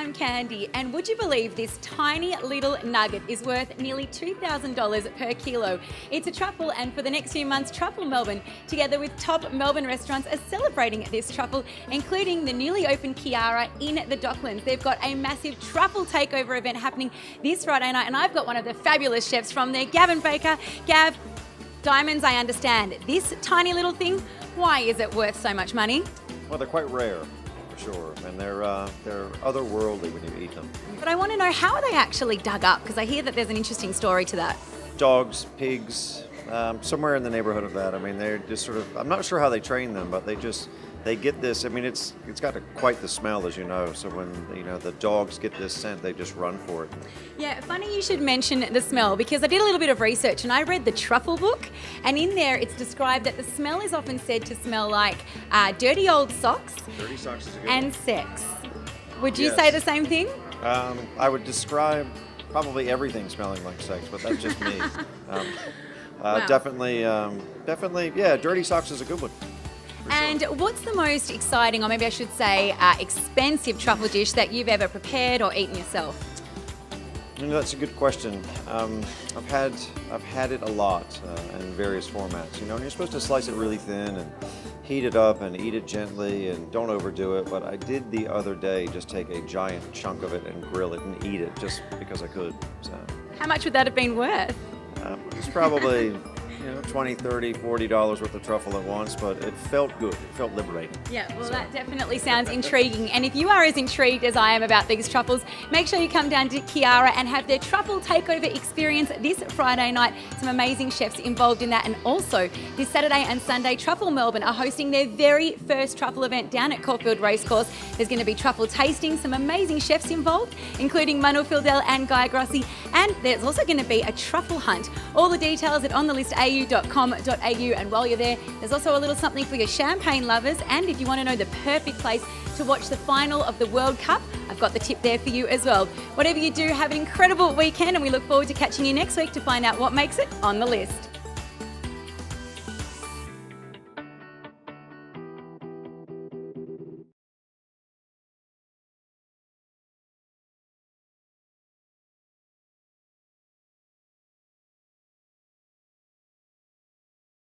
I'm Candy, and would you believe this tiny little nugget is worth nearly $2,000 per kilo? It's a truffle, and for the next few months, Truffle Melbourne, together with top Melbourne restaurants, are celebrating this truffle, including the newly opened Chiara in the Docklands. They've got a massive Truffle Takeover event happening this Friday night, and I've got one of the fabulous chefs from there, Gavin Baker. Gav, diamonds, I understand. This tiny little thing, why is it worth so much money? Well, they're quite rare, for sure, and they're otherworldly when you eat them. But I want to know, how are they actually dug up? Because I hear that there's an interesting story to that. Dogs, pigs, somewhere in the neighborhood of that. I mean, they're just sort of, I'm not sure how they train them, but they get this. I mean, it's got quite the smell, as you know. So when the dogs get this scent, they just run for it. Yeah, funny you should mention the smell, because I did a little bit of research and I read the Truffle book, and in there it's described that the smell is often said to smell like dirty old socks. Dirty socks is a good and one. Sex. Would you Yes. say the same thing? I would describe probably everything smelling like sex, but that's just me. Wow. Definitely, yeah. Dirty socks is a good one. For sure. And what's the most exciting, or maybe I should say expensive truffle dish that you've ever prepared or eaten yourself? That's a good question. I've had it a lot in various formats. And you're supposed to slice it really thin and heat it up and eat it gently and don't overdo it. But I did the other day just take a giant chunk of it and grill it and eat it just because I could. So How much would that have been worth? it's probably $20, $30, $40 worth of truffle at once, but it felt good. It felt liberating. Yeah, well, that definitely sounds intriguing. And if you are as intrigued as I am about these truffles, make sure you come down to Chiara and have their Truffle Takeover experience this Friday night. Some amazing chefs involved in that. And also, this Saturday and Sunday, Truffle Melbourne are hosting their very first truffle event down at Caulfield Racecourse. There's going to be truffle tasting, some amazing chefs involved, including Manuel Fildel and Guy Grossi. And there's also going to be a truffle hunt. All the details at onthelistou.com.au, and while you're there, there's also a little something for your champagne lovers, and if you want to know the perfect place to watch the final of the World Cup, I've got the tip there for you as well. Whatever you do, have an incredible weekend, and we look forward to catching you next week to find out what makes it on the list.